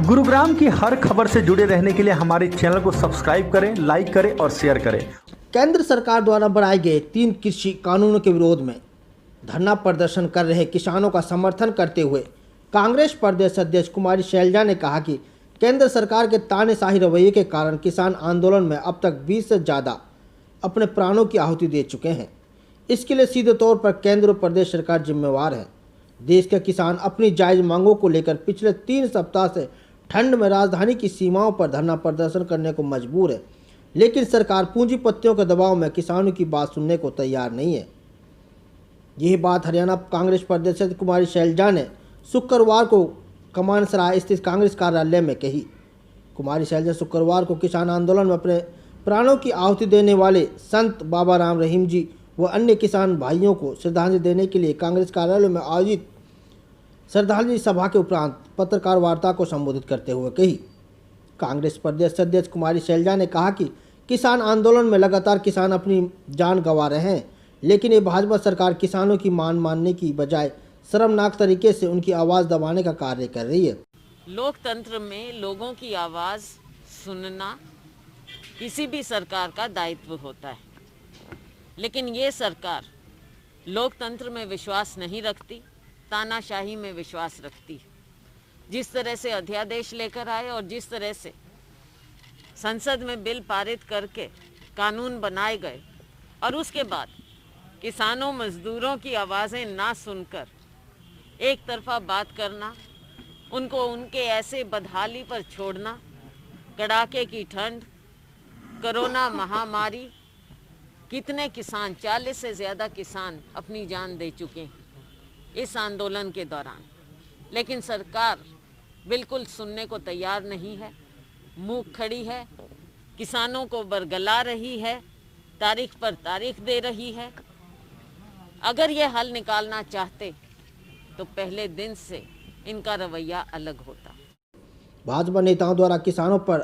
गुरुग्राम की हर खबर से जुड़े रहने के लिए हमारे चैनल को सब्सक्राइब करें, लाइक करें और शेयर करें। केंद्र सरकार द्वारा बनाए गए 3 कृषि कानूनों के विरोध में धरना प्रदर्शन कर रहे किसानों का समर्थन करते हुए कांग्रेस प्रदेश अध्यक्ष कुमारी शैलजा ने कहा कि केंद्र सरकार के तानाशाही रवैये के कारण किसान आंदोलन में अब तक 20 से ज़्यादा अपने प्राणों की आहुति दे चुके हैं। इसके लिए सीधे तौर पर केंद्र और प्रदेश सरकार जिम्मेवार है। देश के किसान अपनी जायज़ मांगों को लेकर पिछले 3 सप्ताह से ठंड में राजधानी की सीमाओं पर धरना प्रदर्शन करने को मजबूर है, लेकिन सरकार पूंजीपतियों के दबाव में किसानों की बात सुनने को तैयार नहीं है। यही बात हरियाणा कांग्रेस प्रदेश अध्यक्ष कुमारी शैलजा ने शुक्रवार को कमानसराय स्थित कांग्रेस कार्यालय में कही। कुमारी शैलजा शुक्रवार को किसान आंदोलन में अपने प्राणों की आहुति देने वाले संत बाबा राम रहीम जी व अन्य किसान भाइयों को श्रद्धांजलि देने के लिए कांग्रेस कार्यालय में आयोजित श्रद्धांजलि सभा के उपरांत पत्रकार वार्ता को संबोधित करते हुए कही। कांग्रेस प्रदेश अध्यक्ष कुमारी शैलजा ने कहा कि किसान आंदोलन में लगातार किसान अपनी जान गंवा रहे हैं, लेकिन ये भाजपा सरकार किसानों की मानने की बजाय शर्मनाक तरीके से उनकी आवाज़ दबाने का कार्य कर रही है। लोकतंत्र में लोगों की आवाज़ सुनना किसी भी सरकार का दायित्व होता है, लेकिन ये सरकार लोकतंत्र में विश्वास नहीं रखती, तानाशाही में विश्वास रखती है। जिस तरह से अध्यादेश लेकर आए और जिस तरह से संसद में बिल पारित करके कानून बनाए गए और उसके बाद किसानों मजदूरों की आवाज़ें ना सुनकर एक तरफा बात करना, उनको उनके ऐसे बदहाली पर छोड़ना, कड़ाके की ठंड, कोरोना महामारी, कितने किसान 40 से ज़्यादा किसान अपनी जान दे चुके हैं इस आंदोलन के दौरान, लेकिन सरकार बिल्कुल सुनने को तैयार नहीं है, मूक खड़ी है, किसानों को बरगला रही है, तारीख पर तारीख दे रही है। अगर ये हल निकालना चाहते तो पहले दिन से इनका रवैया अलग होता। भाजपा नेताओं द्वारा किसानों पर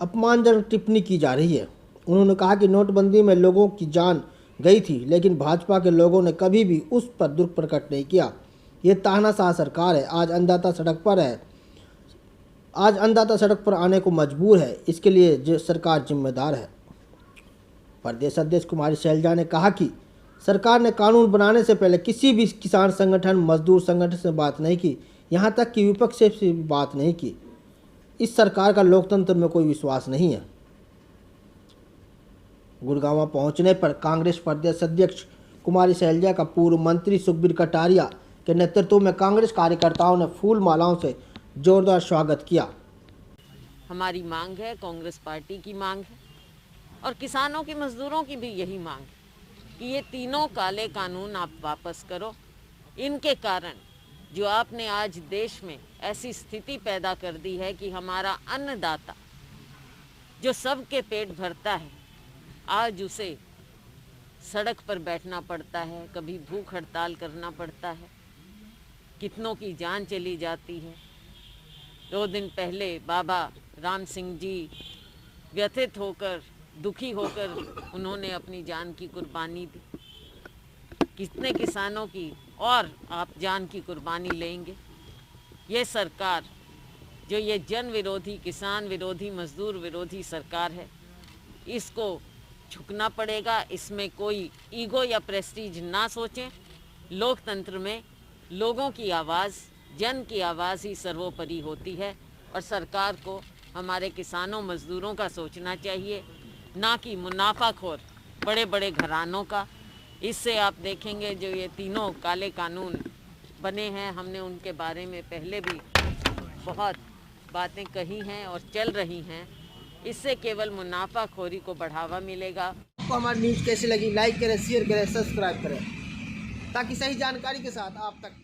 अपमानजनक टिप्पणी की जा रही है। उन्होंने कहा कि नोटबंदी में लोगों की जान गई थी, लेकिन भाजपा के लोगों ने कभी भी उस पर दुख प्रकट नहीं किया। ये तानाशाह सरकार है। आज अन्नदाता सड़क पर आने को मजबूर है। इसके लिए जो सरकार जिम्मेदार है। प्रदेश अध्यक्ष कुमारी शैलजा ने कहा कि सरकार ने कानून बनाने से पहले किसी भी किसान संगठन, मजदूर संगठन से बात नहीं की, यहाँ तक कि विपक्ष से भी बात नहीं की। इस सरकार का लोकतंत्र में कोई विश्वास नहीं है। गुड़गांव पहुंचने पर कांग्रेस प्रदेश अध्यक्ष कुमारी शैलजा का पूर्व मंत्री सुखबीर कटारिया के नेतृत्व में कांग्रेस कार्यकर्ताओं ने फूल मालाओं से जोरदार स्वागत किया। हमारी मांग है, कांग्रेस पार्टी की मांग है और किसानों की, मजदूरों की भी यही मांग है कि ये तीनों काले कानून आप वापस करो। इनके कारण जो आपने आज देश में ऐसी स्थिति पैदा कर दी है कि हमारा अन्नदाता जो सबके पेट भरता है, आज उसे सड़क पर बैठना पड़ता है, कभी भूख हड़ताल करना पड़ता है, कितनों की जान चली जाती है। 2 दिन पहले बाबा राम सिंह जी व्यथित होकर, दुखी होकर उन्होंने अपनी जान की कुर्बानी दी। कितने किसानों की और आप जान की कुर्बानी लेंगे? ये सरकार जो ये जन विरोधी, किसान विरोधी, मजदूर विरोधी सरकार है, इसको झुकना पड़ेगा। इसमें कोई ईगो या प्रेस्टीज ना सोचें। लोकतंत्र में लोगों की आवाज़, जन की आवाज़ ही सर्वोपरि होती है और सरकार को हमारे किसानों, मजदूरों का सोचना चाहिए, ना कि मुनाफाखोर बड़े बड़े घरानों का। इससे आप देखेंगे जो ये तीनों काले कानून बने हैं, हमने उनके बारे में पहले भी बहुत बातें कही हैं और चल रही हैं। इससे केवल मुनाफाखोरी को बढ़ावा मिलेगा। आपको हमारी न्यूज़ कैसी लगी? लाइक करें, शेयर करें, सब्सक्राइब करें, ताकि सही जानकारी के साथ आप तक